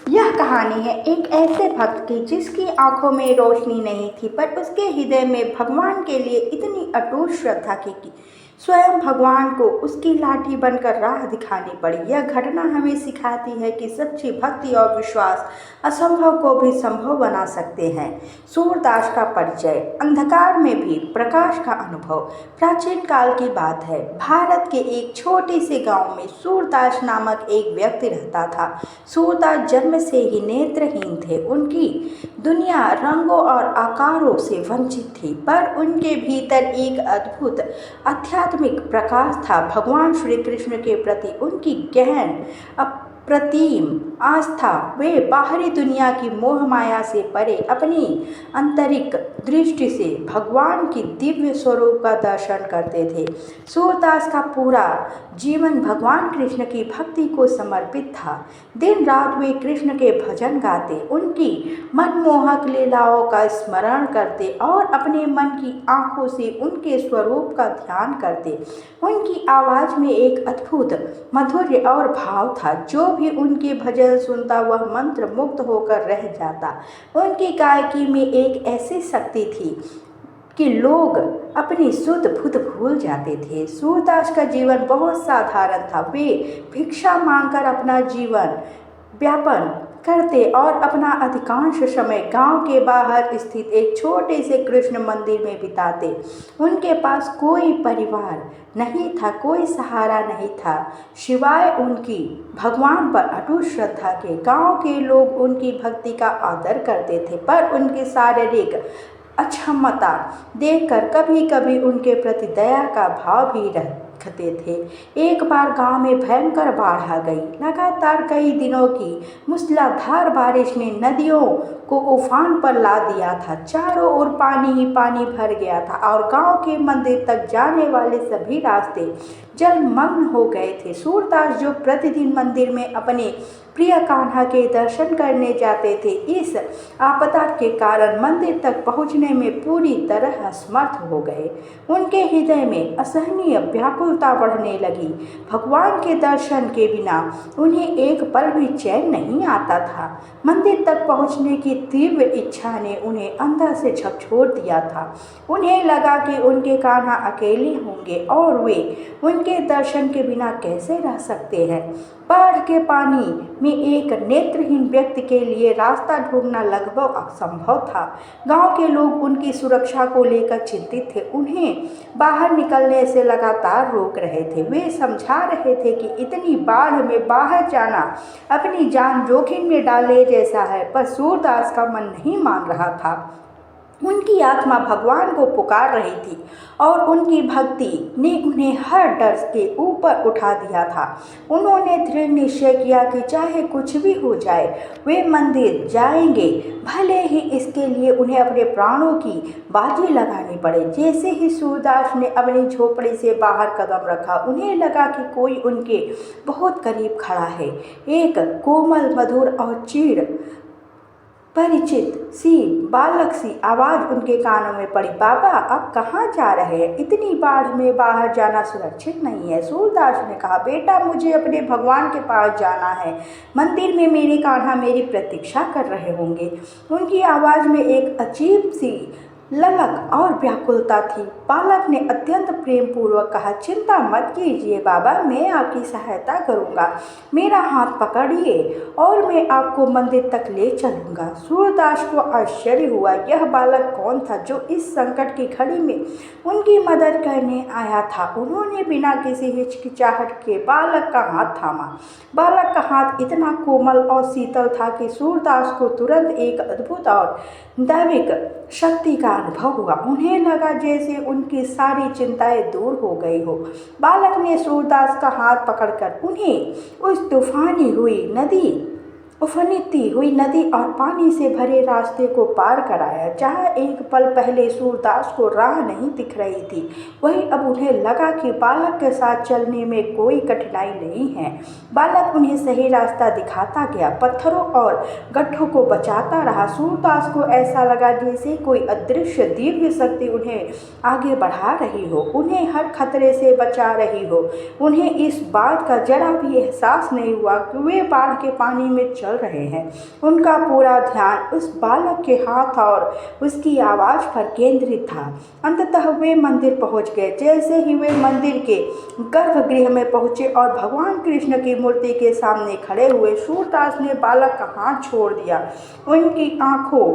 यह कहानी है एक ऐसे भक्त की जिसकी आंखों में रोशनी नहीं थी, पर उसके हृदय में भगवान के लिए इतनी अटूट श्रद्धा की कि स्वयं भगवान को उसकी लाठी बनकर राह दिखानी पड़ी। यह घटना हमें सिखाती है कि सच्ची भक्ति और विश्वास असंभव को भी संभव बना सकते हैं। सूरदास का परिचय। अंधकार में भी प्रकाश का अनुभव। प्राचीन काल की बात है, भारत के एक छोटे से गांव में सूरदास नामक एक व्यक्ति रहता था। सूरदास जन्म से ही नेत्रहीन थे। उनकी दुनिया रंगों और आकारों से वंचित थी, पर उनके भीतर एक अद्भुत आध्यात्मिक प्रकाश था। भगवान श्री कृष्ण के प्रति उनकी गहन अप्रतिम आस्था। वे बाहरी दुनिया की मोह माया से परे अपनी आंतरिक दृष्टि से भगवान की दिव्य स्वरूप का दर्शन करते थे। सूरदास का पूरा जीवन भगवान कृष्ण की भक्ति को समर्पित था। दिन रात वे कृष्ण के भजन गाते, उनकी मनमोहक लीलाओं का स्मरण करते और अपने मन की आंखों से उनके स्वरूप का ध्यान करते। उनकी आवाज़ में एक अद्भुत माधुर्य और भाव था। जो भी उनके भजन सुनता वह मंत्र मुग्ध होकर रह जाता। उनकी गायकी में एक ऐसी शक्ति थी कि लोग अपनी शुद्ध बुद्ध भूल जाते थे। सूरदास का जीवन बहुत साधारण था। वे भिक्षा मांगकर अपना जीवन व्यापन करते और अपना अधिकांश समय गांव के बाहर स्थित एक छोटे से कृष्ण मंदिर में बिताते। उनके पास कोई परिवार नहीं था, कोई सहारा नहीं था सिवाय उनकी भगवान पर अटूट श्रद्धा के। गांव के लोग उनकी भक्ति का आदर करते थे, पर उनकी शारीरिक अक्षमता देखकर कभी कभी उनके प्रति दया का भाव भी रखते थे। एक बार गांव में भयंकर बाढ़ आ गई। लगातार कई दिनों की मूसलाधार बारिश ने नदियों को उफान पर ला दिया था। चारों ओर पानी ही पानी भर गया था और गांव के मंदिर तक जाने वाले सभी रास्ते जलमग्न हो गए थे। सूरदास जो प्रतिदिन मंदिर में अपने प्रिय कान्हा के दर्शन करने जाते थे, इस आपदा के कारण मंदिर तक पहुंचने में पूरी तरह असमर्थ हो गए। उनके हृदय में असहनीय व्याकुलता बढ़ने लगी। भगवान के दर्शन के बिना उन्हें एक पल भी चैन नहीं आता था। मंदिर तक पहुंचने की तीव्र इच्छा ने उन्हें अंदर से झकझोर दिया था। उन्हें लगा कि उनके कान्हा अकेले होंगे और वे उनके दर्शन के बिना कैसे रह सकते हैं। बाढ़ के पानी में एक नेत्रहीन व्यक्ति के लिए रास्ता ढूंढना लगभग असंभव था। गांव के लोग उनकी सुरक्षा को लेकर चिंतित थे, उन्हें बाहर निकलने से लगातार रोक रहे थे। वे समझा रहे थे कि इतनी बाढ़ में बाहर जाना अपनी जान जोखिम में डाले जैसा है, पर सूरदास का मन नहीं मान रहा था। उनकी आत्मा भगवान को पुकार रही थी और उनकी भक्ति ने उन्हें हर डर के ऊपर उठा दिया था। उन्होंने दृढ़ निश्चय किया कि चाहे कुछ भी हो जाए वे मंदिर जाएंगे, भले ही इसके लिए उन्हें अपने प्राणों की बाजी लगानी पड़े। जैसे ही सूरदास ने अपनी झोपड़ी से बाहर कदम रखा, उन्हें लगा कि कोई उनके बहुत करीब खड़ा है। एक कोमल, मधुर और चीड़ परिचित सी बालक सी आवाज़ उनके कानों में पड़ी, बाबा आप कहाँ जा रहे हैं? इतनी बाढ़ में बाहर जाना सुरक्षित नहीं है। सूरदास ने कहा, बेटा मुझे अपने भगवान के पास जाना है। मंदिर में मेरे कान्हा मेरी प्रतीक्षा कर रहे होंगे। उनकी आवाज़ में एक अजीब सी ललक और व्याकुलता थी। बालक ने अत्यंत प्रेम पूर्वक कहा, चिंता मत कीजिए बाबा, मैं आपकी सहायता करूंगा। मेरा हाथ पकड़िए और मैं आपको मंदिर तक ले चलूंगा। सूरदास को आश्चर्य हुआ, यह बालक कौन था जो इस संकट की घड़ी में उनकी मदद करने आया था। उन्होंने बिना किसी हिचकिचाहट के बालक का हाथ थामा। बालक का हाथ इतना कोमल और शीतल था कि सूरदास को तुरंत एक अद्भुत और दैविक शक्ति का अनुभव हुआ। उन्हें लगा जैसे उनकी सारी चिंताएं दूर हो गई हो। बालक ने सूरदास का हाथ पकड़कर उन्हें उस उफनती हुई नदी और पानी से भरे रास्ते को पार कराया। जहाँ एक पल पहले सूरदास को राह नहीं दिख रही थी, वहीं अब उन्हें लगा कि बालक के साथ चलने में कोई कठिनाई नहीं है। बालक उन्हें सही रास्ता दिखाता गया, पत्थरों और गड्ढों को बचाता रहा। सूरदास को ऐसा लगा जैसे कोई अदृश्य दिव्य शक्ति उन्हें आगे बढ़ा रही हो, उन्हें हर खतरे से बचा रही हो। उन्हें इस बात का जरा भी एहसास नहीं हुआ कि वे बाढ़ के पानी में चल चल रहे हैं। उनका पूरा ध्यान उस बालक के हाथ और उसकी आवाज़ पर केंद्रित था। अंततः वे मंदिर पहुंच गए। जैसे ही वे मंदिर के गर्भगृह में पहुंचे और भगवान कृष्ण की मूर्ति के सामने खड़े हुए, सूरदास ने बालक का हाथ छोड़ दिया। उनकी आंखों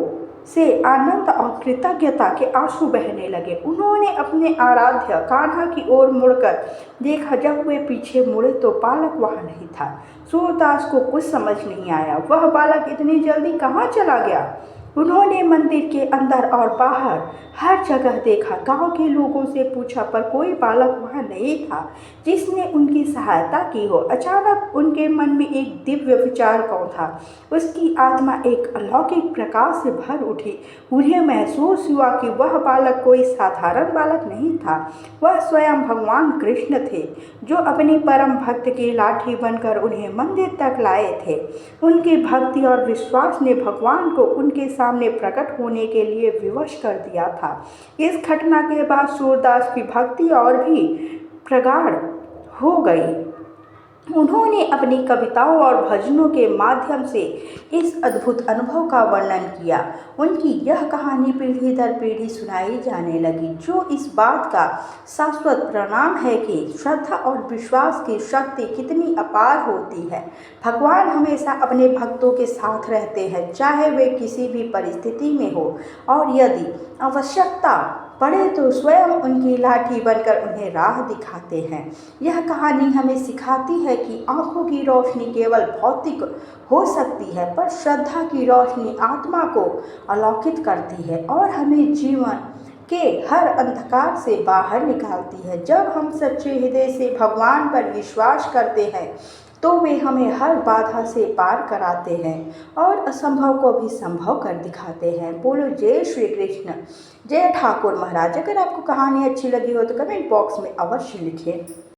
से आनंद और कृतज्ञता के आंसू बहने लगे। उन्होंने अपने आराध्य कान्हा की ओर मुड़कर देखा। जब वे पीछे मुड़े तो बालक वहां नहीं था। सूरदास को कुछ समझ नहीं आया, वह बालक इतनी जल्दी कहाँ चला गया। उन्होंने मंदिर के अंदर और बाहर हर जगह देखा, गांव के लोगों से पूछा, पर कोई बालक वहां नहीं था जिसने उनकी सहायता की हो। अचानक उनके मन में एक दिव्य विचार कौंधा। उसकी आत्मा एक अलौकिक प्रकाश से भर उठी। उन्हें महसूस हुआ कि वह बालक कोई साधारण बालक नहीं था, वह स्वयं भगवान कृष्ण थे, जो अपने परम भक्त की लाठी बनकर उन्हें मंदिर तक लाए थे। उनकी भक्ति और विश्वास ने भगवान को उनके सामने प्रकट होने के लिए विवश कर दिया था। इस घटना के बाद सूरदास की भक्ति और भी प्रगाढ़ हो गई। उन्होंने अपनी कविताओं और भजनों के माध्यम से इस अद्भुत अनुभव का वर्णन किया। उनकी यह कहानी पीढ़ी दर पीढ़ी सुनाई जाने लगी, जो इस बात का शाश्वत परिणाम है कि श्रद्धा और विश्वास की शक्ति कितनी अपार होती है। भगवान हमेशा अपने भक्तों के साथ रहते हैं, चाहे वे किसी भी परिस्थिति में हो, और यदि आवश्यकता पड़े तो स्वयं उनकी लाठी बनकर उन्हें राह दिखाते हैं। यह कहानी हमें सिखाती है कि आँखों की रोशनी केवल भौतिक हो सकती है, पर श्रद्धा की रोशनी आत्मा को अलौकित करती है और हमें जीवन के हर अंधकार से बाहर निकालती है। जब हम सच्चे हृदय से भगवान पर विश्वास करते हैं तो वे हमें हर बाधा से पार कराते हैं और असंभव को भी संभव कर दिखाते हैं। बोलो जय श्री कृष्ण, जय ठाकुर महाराज। अगर आपको कहानी अच्छी लगी हो तो कमेंट बॉक्स में अवश्य लिखिए।